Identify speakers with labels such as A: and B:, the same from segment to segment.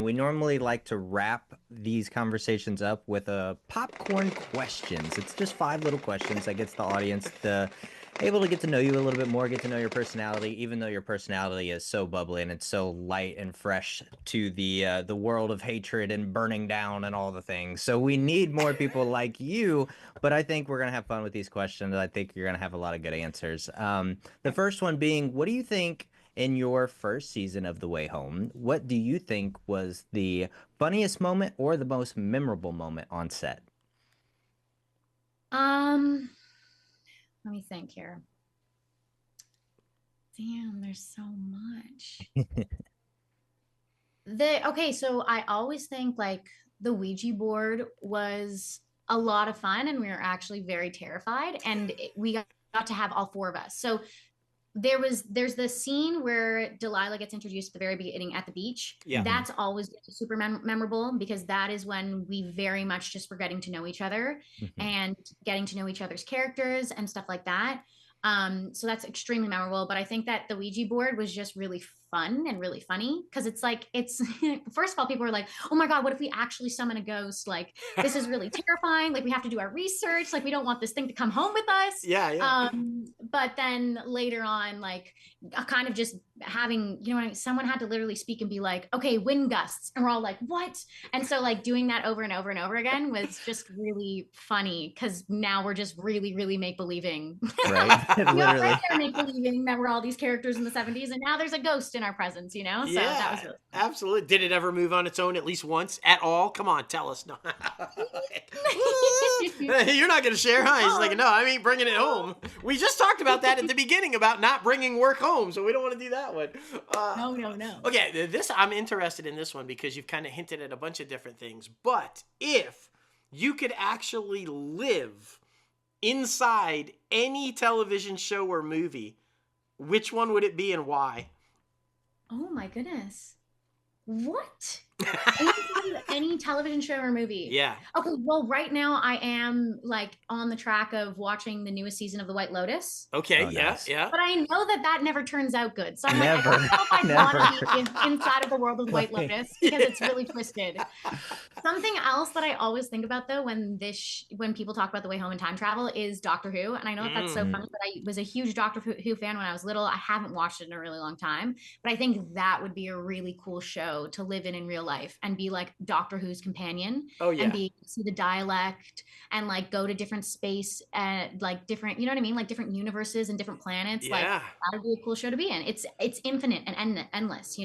A: We normally like to wrap these conversations up with a popcorn questions. It's just 5 little questions that gets the audience able to get to know you a little bit more, get to know your personality, even though your personality is so bubbly and it's so light and fresh to the world of hatred and burning down and all the things. So we need more people like you, but I think we're gonna have fun with these questions. I think you're gonna have a lot of good answers. The first one being, what do you think in your first season of The Way Home, what do you think was the funniest moment or the most memorable moment on set?
B: Let me think here. Damn, there's so much. So I always think like the Ouija board was a lot of fun, and we were actually very terrified, and we got to have all 4 of us. So there's this scene where Delilah gets introduced at the very beginning at the beach.
C: Yeah.
B: That's always super memorable, because that is when we very much just were getting to know each other and getting to know each other's characters and stuff like that. So that's extremely memorable. But I think that the Ouija board was just really fun and really funny, because it's first of all, people were like, oh my God, what if we actually summon a ghost? Like, this is really terrifying. Like, we have to do our research. Like, we don't want this thing to come home with us.
C: Yeah.
B: But then later on, like, kind of just having, someone had to literally speak and be like, okay, wind gusts. And we're all like, what? And so like doing that over and over and over again was just really funny, because now we're just really, really make-believing.
A: Right. Literally.
B: Right there make-believing that we're all these characters in the 70s, and now there's a ghost in our presence, So
C: Yeah,
B: that was really fun.
C: absolutely. Did it ever move on its own at least once at all? Come on, tell us. No. You're not going to share, huh? He's like, no, I ain't bringing it home. We just talked about that at the beginning about not bringing work home, so we don't want to do that one.
B: No.
C: Okay, I'm interested in this one because you've kind of hinted at a bunch of different things. But if you could actually live inside any television show or movie, which one would it be and why?
B: Oh my goodness. What? Any television show or movie?
C: Yeah.
B: Okay, well, right now I am like on the track of watching the newest season of The White Lotus.
C: Okay,
A: Oh,
C: yeah,
A: nice.
C: yeah.
B: But I know that never turns out good. So I'm
A: Never.
B: like, I don't know if I
A: Never.
B: want to be inside of the world of White Lotus, because it's really twisted. Something else that I always think about, though, when people talk about The Way Home and time travel, is Doctor Who. And I know that's so funny, but I was a huge Doctor Who fan when I was little. I haven't watched it in a really long time, but I think that would be a really cool show to live in real life and be like Doctor Who's companion.
C: Oh, yeah.
B: And be able to see the dialect and like go to different space and like different, you know what I mean? Like different universes and different planets.
C: Yeah.
B: Like, that would be a cool show to be in. It's infinite and endless,
C: I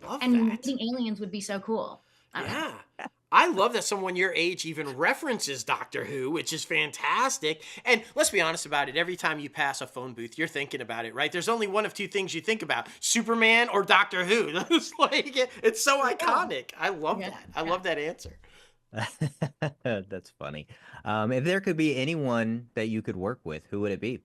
C: love
B: and
C: that.
B: meeting aliens would be so cool.
C: Yeah. I love that someone your age even references Doctor Who, which is fantastic. And let's be honest about it. Every time you pass a phone booth, you're thinking about it, right? There's only one of 2 things you think about: Superman or Doctor Who. It's so iconic. I love that. I love that answer.
A: That's funny. If there could be anyone that you could work with, who would it be?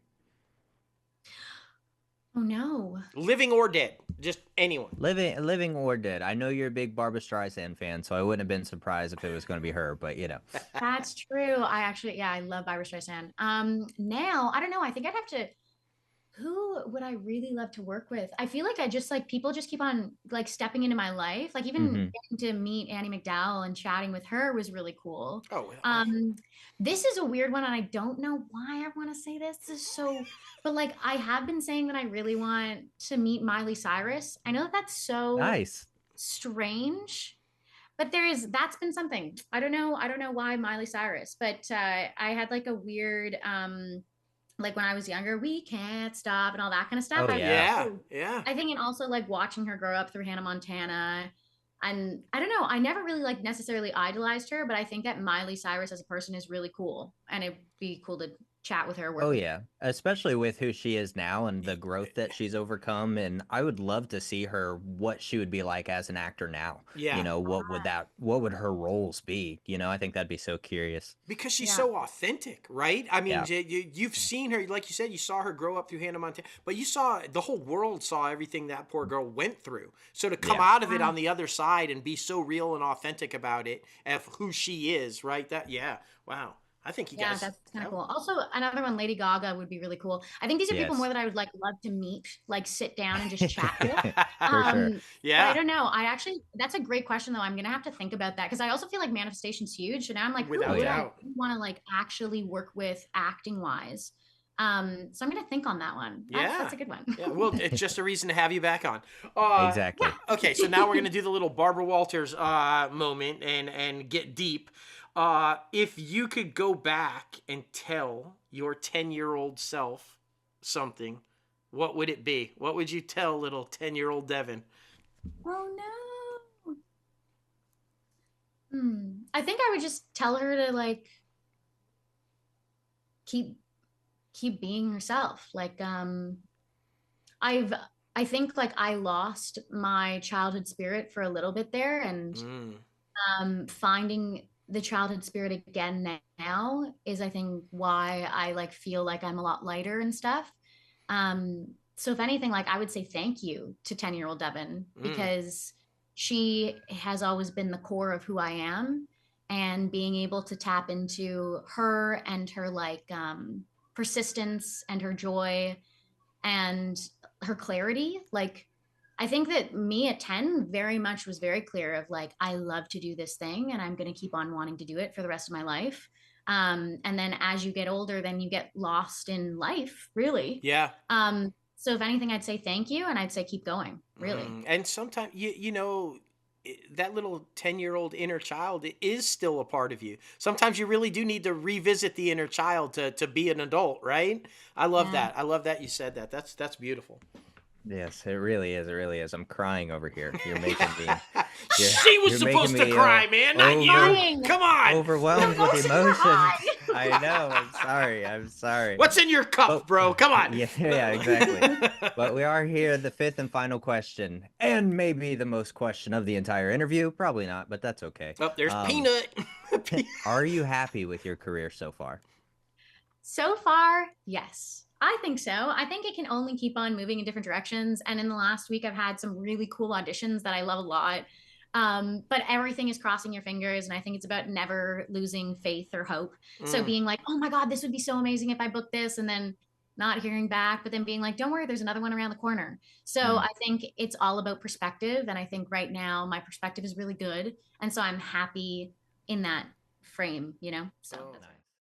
B: Oh no.
C: Living or dead. Just anyone.
A: Living or dead. I know you're a big Barbra Streisand fan, so I wouldn't have been surprised if it was going to be her, but
B: That's true. I love Barbra Streisand. Now, I don't know. I think I'd have to, who would I really love to work with? I feel like I just like, people just keep on like stepping into my life. Like even getting to meet Annie McDowell and chatting with her was really cool.
C: Oh,
B: This is a weird one, and I don't know why I want to say this. This is so, but like I have been saying that I really want to meet Miley Cyrus. I know that that's so
A: nice.
B: Strange, but that's been something. I don't know why Miley Cyrus, but I had like a weird like when I was younger, we can't stop and all that kind of stuff.
A: Oh, yeah.
B: I think, and also like watching her grow up through Hannah Montana. And I don't know, I never really like necessarily idolized her, but I think that Miley Cyrus as a person is really cool, and it'd be cool to chat with her.
A: Oh yeah, especially with who she is now and the growth that she's overcome. And I would love to see her, what she would be like as an actor now.
C: Yeah.
A: What would her roles be? I think that'd be so curious.
C: Because she's so authentic, right? I mean,
A: Yeah.
C: you've seen her, like you said, you saw her grow up through Hannah Montana, but the whole world saw everything that poor girl went through. So to come out of it on the other side and be so real and authentic about it, of who she is, right? Wow. I think you
B: Yeah,
C: guys.
B: that's kind of cool. Also, another one, Lady Gaga would be really cool. I think these are people
A: Yes.
B: more that I would like love to meet, like sit down and just chat with.
A: For sure.
B: But I don't know. That's a great question though. I'm gonna have to think about that because I also feel like manifestation's huge. So now I'm like, who
C: Without
B: would I
C: doubt.
B: want to like actually work with acting wise? So I'm gonna think on that one. That's a good one.
C: Yeah, well, it's just a reason to have you back on.
A: Exactly.
C: Okay, so now we're gonna do the little Barbara Walters moment and get deep. If you could go back and tell your 10-year-old self something, what would it be? What would you tell little 10-year-old Devin?
B: Oh no. I think I would just tell her to like keep being herself. Like I've I think like I lost my childhood spirit for a little bit there, and
C: Mm.
B: finding the childhood spirit again now is I think why I like feel like I'm a lot lighter and stuff. So if anything, like I would say thank you to 10-year-old Devin
C: Mm.
B: because she has always been the core of who I am, and being able to tap into her and her like persistence and her joy and her clarity. Like I think that me at 10 very much was very clear of like I love to do this thing and I'm going to keep on wanting to do it for the rest of my life. And then as you get older, then you get lost in life, really.
C: Yeah.
B: So if anything, I'd say thank you, and I'd say keep going, really.
C: And sometimes you know that little 10-year-old inner child is still a part of you. Sometimes you really do need to revisit the inner child to be an adult, right? I love that. I love that you said that. That's beautiful.
A: Yes, it really is. It really is. I'm crying over here. You're making me.
C: She was supposed to cry, man, not you. Come on.
A: Overwhelmed with
B: Emotions are
A: emotions.
B: high.
A: I know. I'm sorry. I'm sorry.
C: What's in your cup, bro? Come on.
A: Yeah, exactly. But we are here, the fifth and final question, and maybe the most question of the entire interview. Probably not, but that's okay.
C: Oh, there's Peanut.
A: Are you happy with your career so far?
B: So far, yes. I think so. I think it can only keep on moving in different directions. And in the last week, I've had some really cool auditions that I love a lot. But everything is crossing your fingers. And I think it's about never losing faith or hope. So being like, oh my God, this would be so amazing if I booked this. And then not hearing back, but then being like, don't worry, there's another one around the corner. So I think it's all about perspective. And I think right now my perspective is really good. And so I'm happy in that frame, you know? So
C: Oh,
B: that's